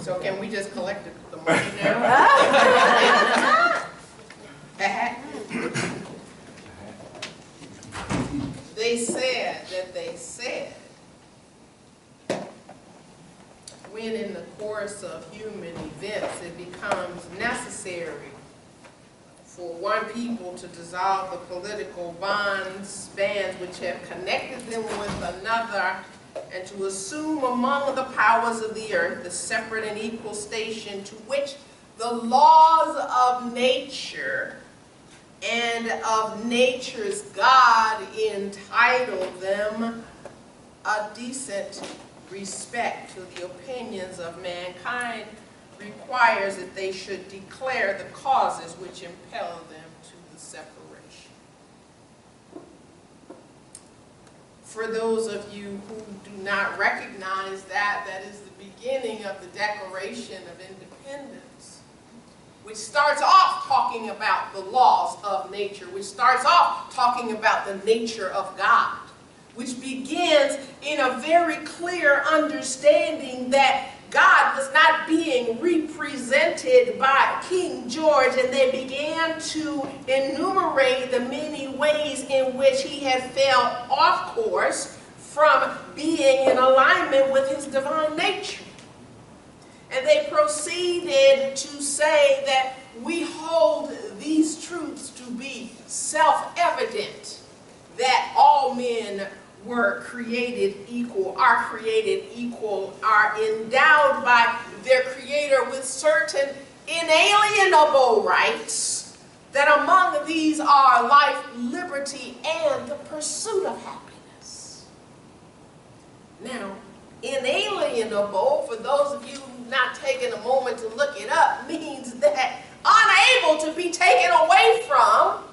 So can we just collect the money now? They said that when in the course of human events it becomes necessary for one people to dissolve the political bands which have connected them with another, and to assume among the powers of the earth the separate and equal station to which the laws of nature and of nature's God entitle them, a decent respect to the opinions of mankind requires that they should declare the causes which impel them to the separation. For those of you who do not recognize that, that is the beginning of the Declaration of Independence, which starts off talking about the laws of nature, which starts off talking about the nature of God, which begins in a very clear understanding that God was not being represented by King George, and they began to enumerate the many ways in which he had fell off course from being in alignment with his divine nature. And they proceeded to say that we hold these truths to be self-evident, that all men were created equal, are endowed by their Creator with certain inalienable rights, that among these are life, liberty, and the pursuit of happiness. Now, inalienable, for those of you who've not taken a moment to look it up, means that unable to be taken away from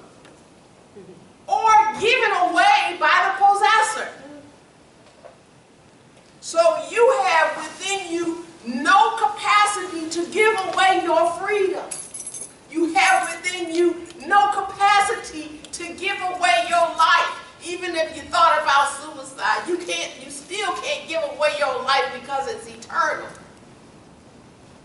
or given away by the possessor. So you have within you no capacity to give away your freedom. You have within you no capacity to give away your life. Even if you thought about suicide, you still can't give away your life because it's eternal.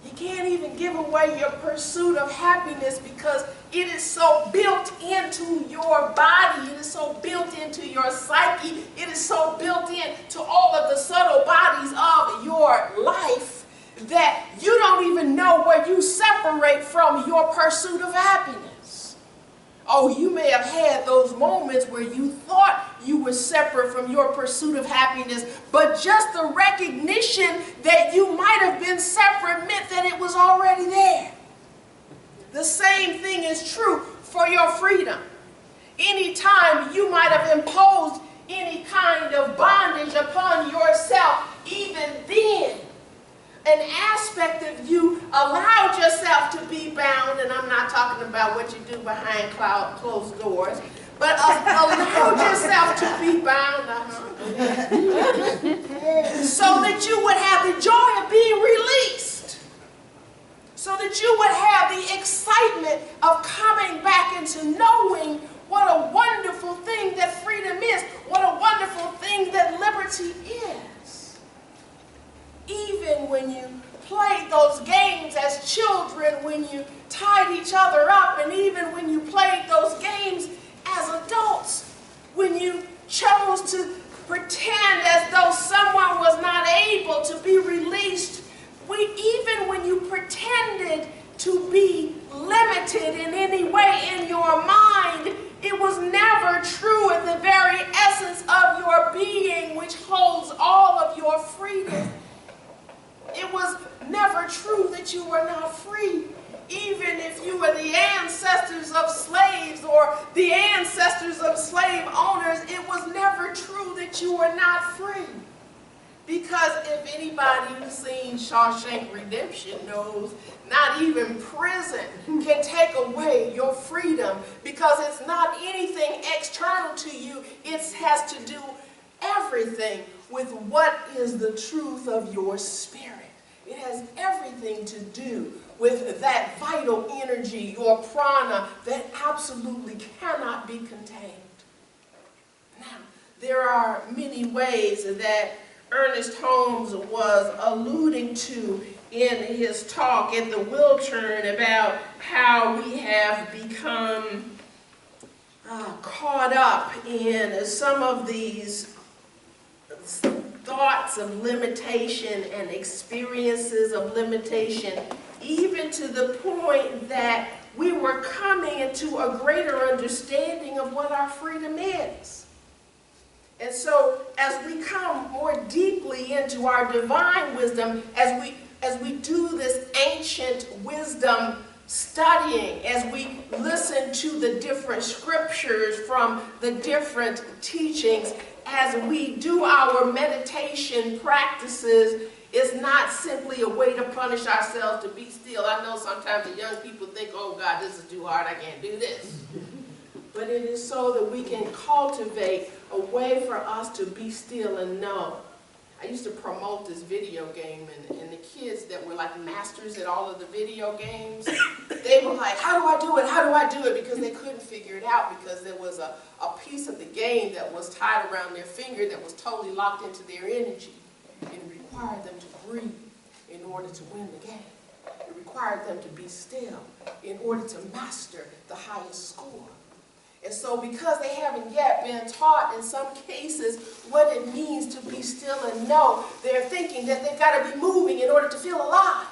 You can't even give away your pursuit of happiness because it is so built into your body, it is so built into your psyche, it is so built into all of the subtle bodies of your life that you don't even know where you separate from your pursuit of happiness. Oh, you may have had those moments where you thought you were separate from your pursuit of happiness, but just the recognition that you might have been separate meant that it was already there. The same thing is true for your freedom. Anytime you might have imposed any kind of bondage upon yourself, even then, an aspect of you allowed yourself to be bound, and I'm not talking about what you do behind closed doors, but allowed yourself to be bound, so that you would have the joy of being released, so that you would have the excitement of coming back into knowing what a wonderful thing that freedom is, what a wonderful thing that liberty is. Even when you played those games as children, when you tied each other up, and even when you played those games as adults, when you chose to pretend as though someone was not able to be released, even when you pretended to be limited in any way in your mind, it was never true in the very essence of your being, which holds all of your freedom. It was never true that you were not free. Even if you were the ancestors of slaves or the ancestors of slave owners, it was never true that you were not free. Because if anybody who's seen Shawshank Redemption knows, not even prison can take away your freedom, because it's not anything external to you. It has to do everything with what is the truth of your spirit. It has everything to do with that vital energy, your prana, that absolutely cannot be contained. Now, there are many ways that Ernest Holmes was alluding to in his talk at the Wiltern about how we have become caught up in some of these thoughts of limitation and experiences of limitation, even to the point that we were coming into a greater understanding of what our freedom is. And so as we come more deeply into our divine wisdom, as we do this ancient wisdom studying, as we listen to the different scriptures from the different teachings, as we do our meditation practices, it's not simply a way to punish ourselves to be still. I know sometimes the young people think, oh God, this is too hard, I can't do this. But it is so that we can cultivate a way for us to be still and know. I used to promote this video game, and the kids that were like masters at all of the video games, they were like, how do I do it? How do I do it? Because they couldn't figure it out, because there was a piece of the game that was tied around their finger that was totally locked into their energy. It required them to breathe in order to win the game. It required them to be still in order to master the highest score. And so because they haven't yet been taught in some cases what it means to be still and know, they're thinking that they've got to be moving in order to feel alive.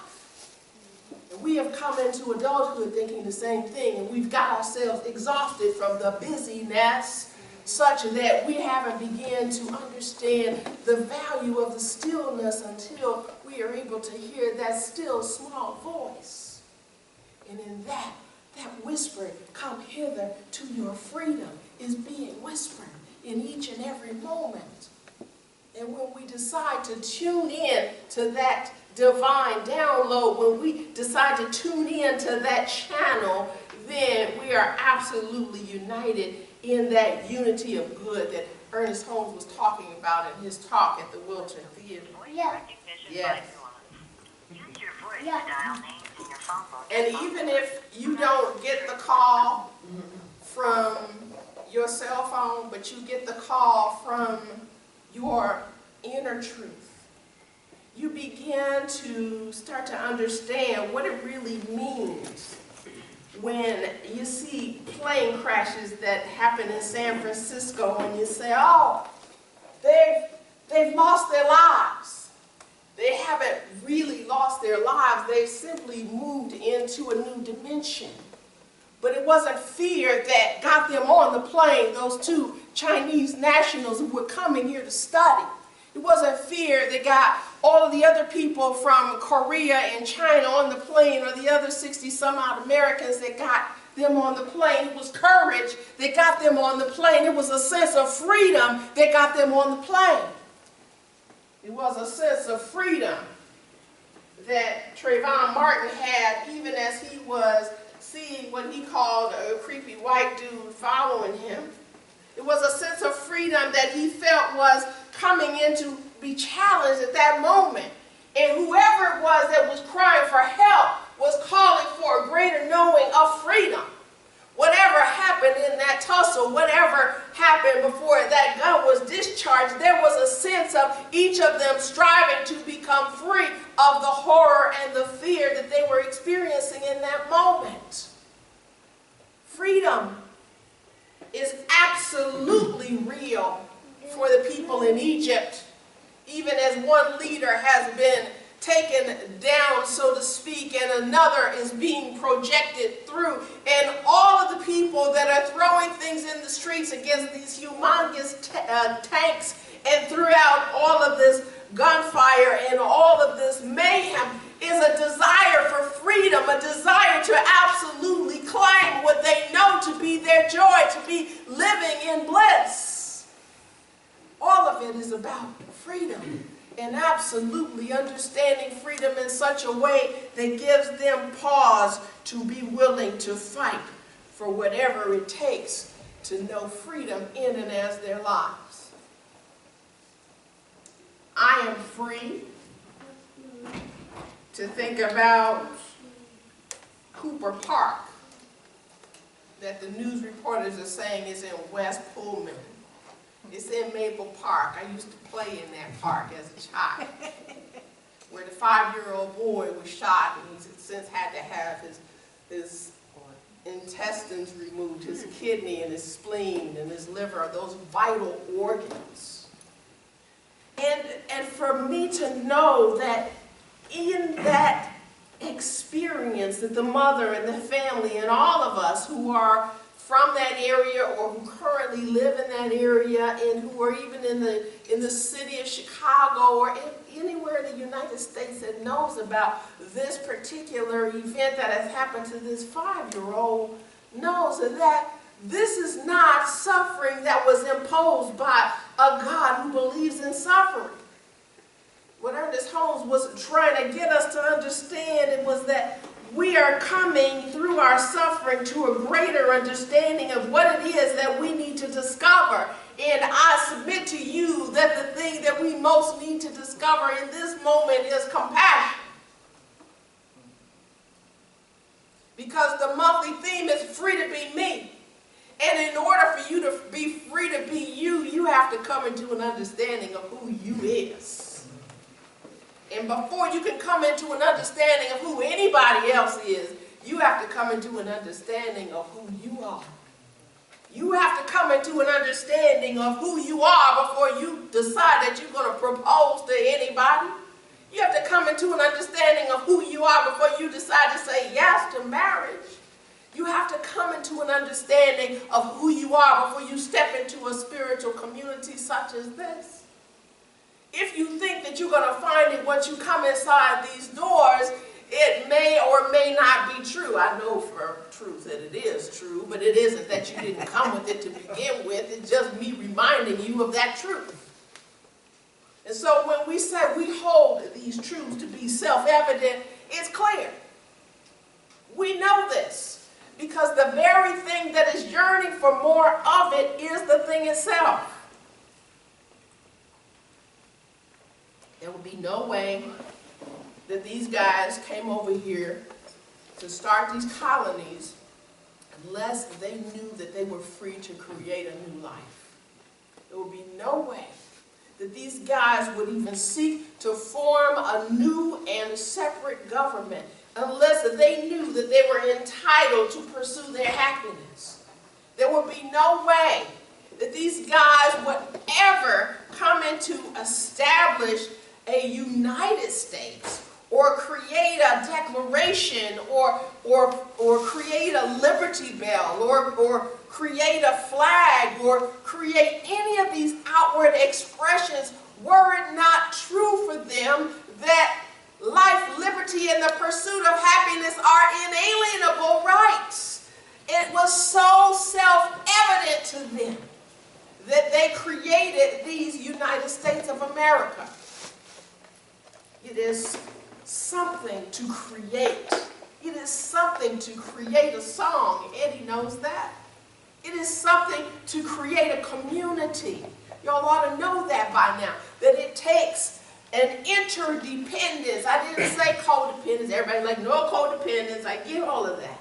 And we have come into adulthood thinking the same thing, and we've got ourselves exhausted from the busyness such that we haven't begun to understand the value of the stillness until we are able to hear that still small voice. And in that whisper, come hither to your freedom, is being whispered in each and every moment. And when we decide to tune in to that divine download, when we decide to tune in to that channel, then we are absolutely united in that unity of good that Ernest Holmes was talking about in his talk at the Wiltern Theater. Yeah. Yes. And even if you don't get the call from your cell phone, but you get the call from your inner truth, you begin to start to understand what it really means when you see plane crashes that happen in San Francisco and you say, oh, they've lost their lives. They haven't really lost their lives. They've simply moved into a new dimension. But it wasn't fear that got them on the plane, those two Chinese nationals who were coming here to study. It wasn't fear that got all of the other people from Korea and China on the plane, or the other 60-some-odd Americans that got them on the plane. It was courage that got them on the plane. It was a sense of freedom that got them on the plane. It was a sense of freedom that Trayvon Martin had, even as he was seeing what he called a creepy white dude following him. It was a sense of freedom that he felt was coming in to be challenged at that moment. And whoever it was that was crying for help was calling for a greater knowing of freedom. Whatever happened in that tussle, whatever happened before that gun was discharged, there was a sense of each of them striving to become free of the horror and the fear that they were experiencing in that moment. Freedom is absolutely real for the people in Egypt, even as one leader has been taken down, so to speak, and another is being projected through, and all of the people that are throwing things in the streets against these humongous tanks, and throughout all of this gunfire and all of this mayhem, is a desire for freedom, a desire to absolutely claim what they know to be their joy, to be living in bliss. All of it is about freedom. And absolutely understanding freedom in such a way that gives them pause to be willing to fight for whatever it takes to know freedom in and as their lives. I am free to think about Cooper Park, that the news reporters are saying is in West Pullman. It's in Maple Park. I used to play in that park as a child. where the 5-year-old boy was shot, and he's since had to have his intestines removed, his kidney and his spleen and his liver, those vital organs. And for me to know that in that experience that the mother and the family and all of us who are from that area or who currently live in that area and who are even in the city of Chicago or anywhere in the United States that knows about this particular event that has happened to this 5-year-old knows that this is not suffering that was imposed by a God who believes in suffering. What Ernest Holmes was trying to get us to understand, it was that we are coming through our suffering to a greater understanding of what it is that we need to discover. And I submit to you that the thing that we most need to discover in this moment is compassion. Because the monthly theme is free to be me. And in order for you to be free to be you, you have to come into an understanding of who you is. And before you can come into an understanding of who anybody else is, you have to come into an understanding of who you are. You have to come into an understanding of who you are before you decide that you're going to propose to anybody. You have to come into an understanding of who you are before you decide to say yes to marriage. You have to come into an understanding of who you are before you step into a spiritual community such as this. If you think that you're going to find it once you come inside these doors, it may or may not be true. I know for truth that it is true, but it isn't that you didn't come with it to begin with. It's just me reminding you of that truth. And so when we say we hold these truths to be self-evident, it's clear. We know this because the very thing that is yearning for more of it is the thing itself. There will be no way that these guys came over here to start these colonies unless they knew that they were free to create a new life. There will be no way that these guys would even seek to form a new and separate government unless they knew that they were entitled to pursue their happiness. There would be no way that these guys would ever come into establish a United States or create a declaration or create a Liberty Bell or create a flag or create any of these outward expressions were it not true for them that life, liberty, and the pursuit of happiness are inalienable rights. It was so self-evident to them that they created these United States of America. It is something to create. It is something to create a song. Eddie knows that. It is something to create a community. Y'all ought to know that by now. That it takes an interdependence. I didn't say codependence. Everybody's like, no codependence. I get all of that.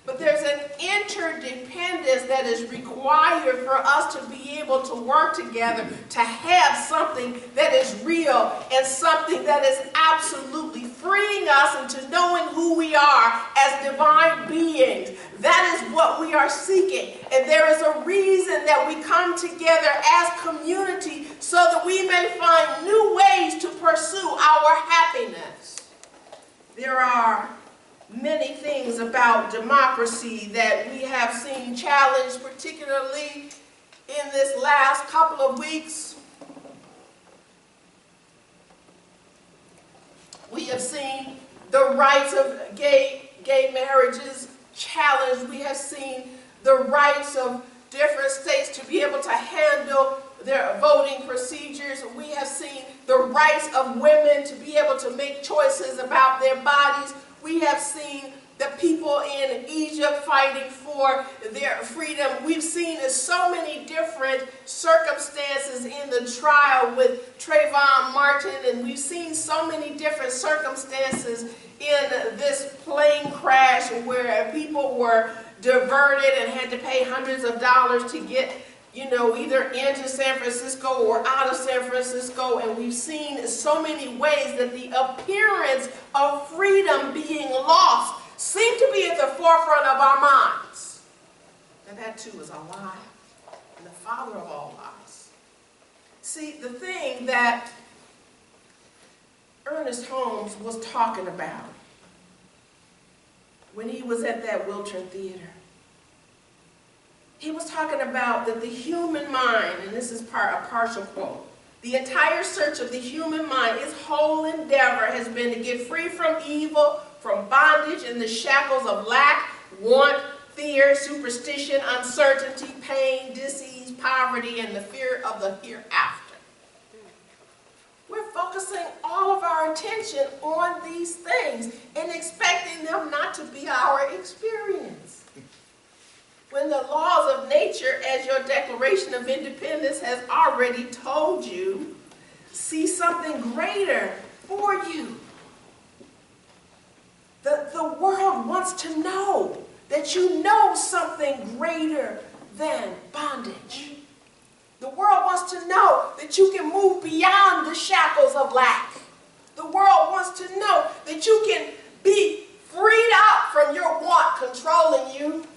But there's an interdependence that is required for us to be able to work together, to have something that is real and something that is absolutely freeing us into knowing who we are as divine beings. That is what we are seeking. And there is a reason that we come together as community so that we may find new ways to pursue our happiness. There are many things about democracy that we have seen challenged, particularly in this last couple of weeks. We have seen the rights of gay marriages challenged. We have seen the rights of different states to be able to handle their voting procedures. We have seen the rights of women to be able to make choices about their bodies. We have seen the people in Egypt fighting for their freedom. We've seen so many different circumstances in the trial with Trayvon Martin, and we've seen so many different circumstances in this plane crash where people were diverted and had to pay hundreds of dollars to get you know, either into San Francisco or out of San Francisco, and we've seen so many ways that the appearance of freedom being lost seem to be at the forefront of our minds. And that too is a lie, and the father of all lies. See, the thing that Ernest Holmes was talking about when he was at that Wiltern Theater, he was talking about that the human mind, and this is a partial quote, the entire search of the human mind, its whole endeavor has been to get free from evil, from bondage and the shackles of lack, want, fear, superstition, uncertainty, pain, disease, poverty, and the fear of the hereafter. We're focusing all of our attention on these things and expecting them not to be our experience. When the laws of nature, as your Declaration of Independence has already told you, see something greater for you. The world wants to know that you know something greater than bondage. The world wants to know that you can move beyond the shackles of lack. The world wants to know that you can be freed up from your want controlling you.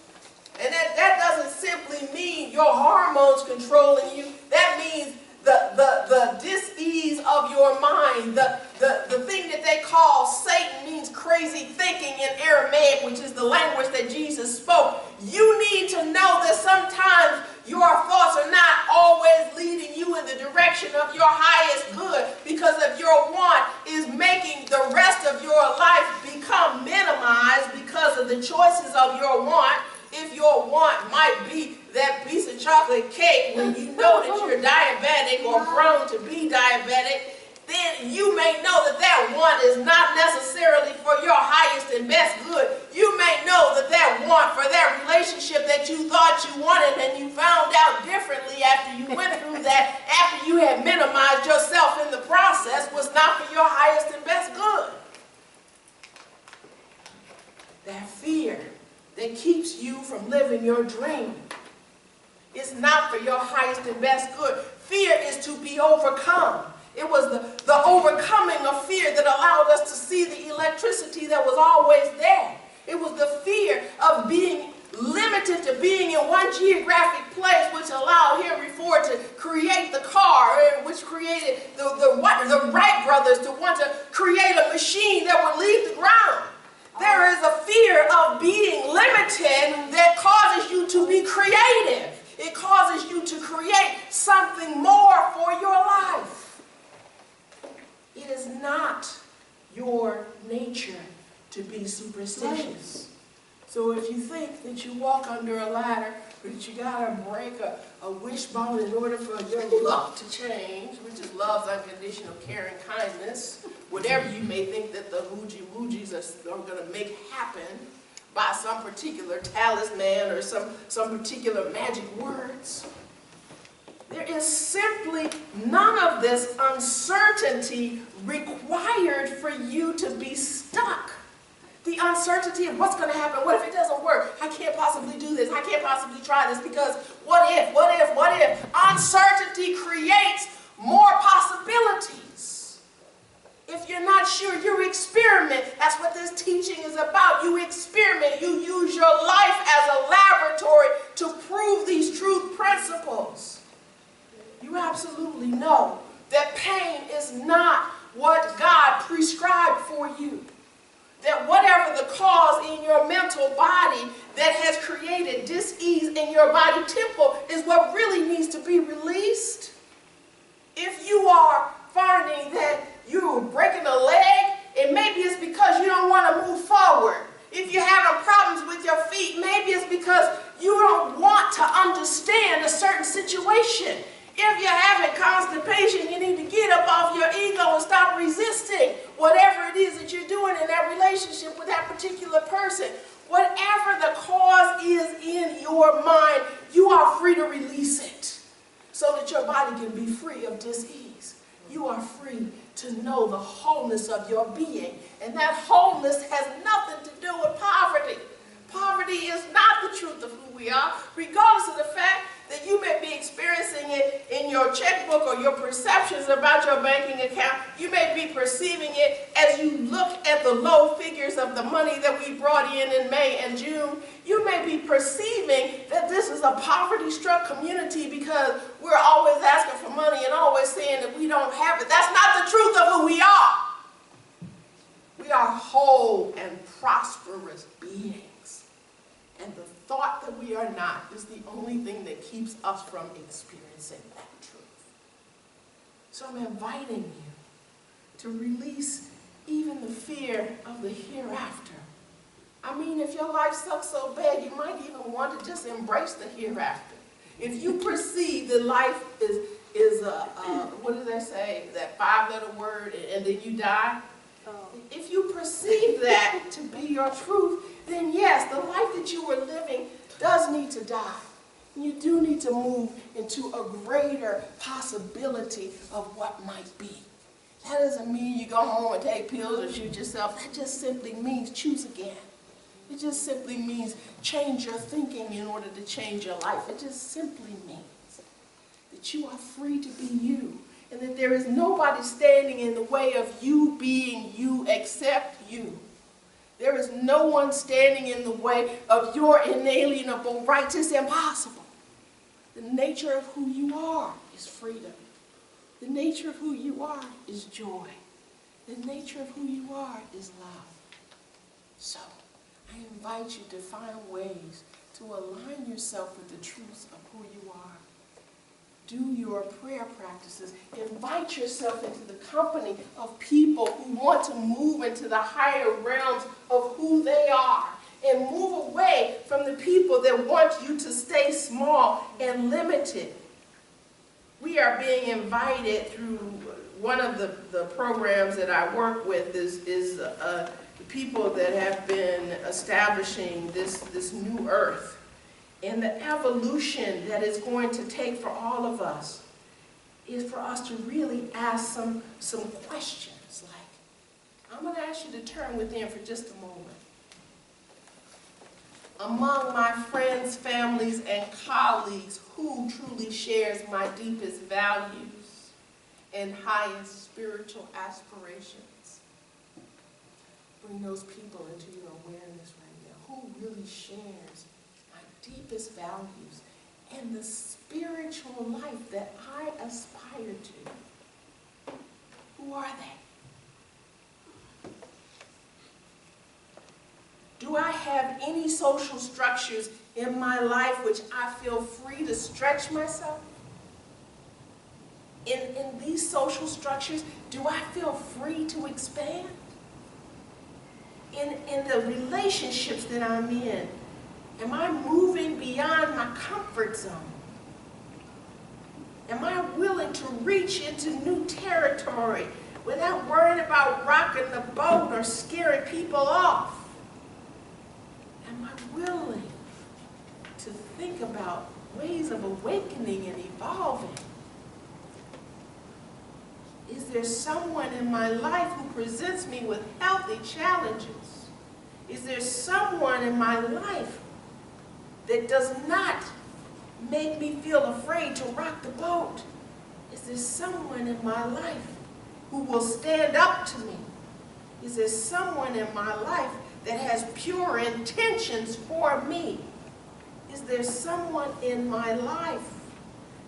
And that doesn't simply mean your hormones controlling you. That means the dis-ease of your mind. The thing that they call Satan means crazy thinking in Aramaic, which is the language that Jesus spoke. You need to know that sometimes your thoughts are not always leading you in the direction of your highest good, because if your want is making the rest of your life become minimized because of the choices of your want. If your want might be that piece of chocolate cake when you know that you're diabetic or prone to be diabetic, then you may know that that want is not necessarily for your highest and best good. You may know that that want for that relationship that you thought you wanted and you found out differently after you went through that, after you had minimized yourself in the process, was not for your highest and best good. That fear that keeps you from living your dream is not for your highest and best good. Fear is to be overcome. It was the overcoming of fear that allowed us to see the electricity that was always there. It was the fear of being limited to being in one geographic place, which allowed Henry Ford to create the car, which created the Wright brothers to want to create a machine that would leave the ground. There is a fear of being limited that causes you to be creative. It causes you to create something more for your life. It is not your nature to be superstitious. So if you think that you walk under a ladder, or that you gotta break a wishbone in order for your luck to change, which is love's unconditional care and kindness, whatever you may think that the hoogie-woogie's are going to make happen by some particular talisman or some particular magic words, there is simply none of this uncertainty required for you to be stuck. The uncertainty of what's going to happen, what if it doesn't work? I can't possibly do this, I can't possibly try this because what if? Uncertainty creates more possibilities. If you're not sure, you experiment. That's what this teaching is about. You experiment. You use your life as a laboratory to prove these truth principles. You absolutely know that pain is not what God prescribed for you. That whatever the cause in your mental body that has created dis-ease in your body temple is what really needs to be released. If you are finding that you're breaking a leg, and maybe it's because you don't want to move forward. If you're having problems with your feet, maybe it's because you don't want to understand a certain situation. If you're having constipation, you need to get up off your ego and stop resisting whatever it is that you're doing in that relationship with that particular person. Whatever the cause is in your mind, you are free to release it so that your body can be free of dis-ease. You are free to know the wholeness of your being. And that wholeness has nothing to do with poverty. Poverty is not the truth of who we are, regardless of the fact that you may be experiencing it in your checkbook or your perceptions about your banking account. You may be perceiving it as you look at the low figures of the money that we brought in May and June. You may be perceiving that this is a poverty-struck community because we're always asking for money and always saying that we don't have it. That's not the truth of who we are. We are whole and prosperous beings. And the thought that we are not is the only thing that keeps us from experiencing that truth. So I'm inviting you to release even the fear of the hereafter. I mean, if your life sucks so bad, you might even want to just embrace the hereafter. If you perceive that life is what do they say, that 5-letter word, and then you die, if you perceive that to be your truth, then yes, the life that you were living does need to die. You do need to move into a greater possibility of what might be. That doesn't mean you go home and take pills or shoot yourself. That just simply means choose again. It just simply means change your thinking in order to change your life. It just simply means that you are free to be you. And that there is nobody standing in the way of you being you except you. There is no one standing in the way of your inalienable rights. It's impossible. The nature of who you are is freedom. The nature of who you are is joy. The nature of who you are is love. So, I invite you to find ways to align yourself with the truths of who you are. Do your prayer practices. Invite yourself into the company of people who want to move into the higher realms of who they are. And move away from the people that want you to stay small and limited. We are being invited through one of the programs that I work with is the people that have been establishing this new earth. And the evolution that it's going to take for all of us is for us to really ask some questions. Like, I'm going to ask you to turn within for just a moment. Among my friends, families, and colleagues, who truly shares my deepest values and highest spiritual aspirations? Bring those people into your awareness right now. Who really shares deepest values and the spiritual life that I aspire to? Who are they? Do I have any social structures in my life which I feel free to stretch myself? In these social structures, do I feel free to expand? In the relationships that I'm in, am I moving beyond my comfort zone? Am I willing to reach into new territory without worrying about rocking the boat or scaring people off? Am I willing to think about ways of awakening and evolving? Is there someone in my life who presents me with healthy challenges? Is there someone in my life that does not make me feel afraid to rock the boat? Is there someone in my life who will stand up to me? Is there someone in my life that has pure intentions for me? Is there someone in my life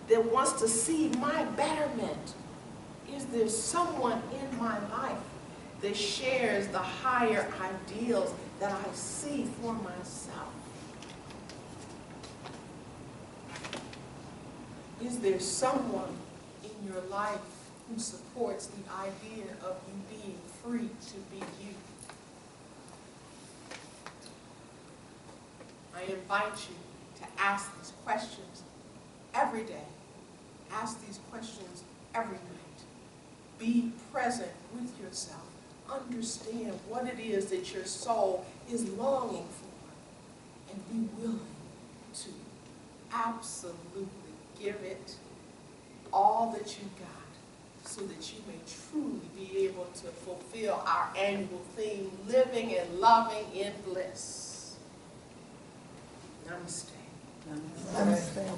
that wants to see my betterment? Is there someone in my life that shares the higher ideals that I see for myself? Is there someone in your life who supports the idea of you being free to be you? I invite you to ask these questions every day. Ask these questions every night. Be present with yourself. Understand what it is that your soul is longing for, and be willing to absolutely give it all that you got so that you may truly be able to fulfill our annual theme, living and loving in bliss. Namaste. Namaste.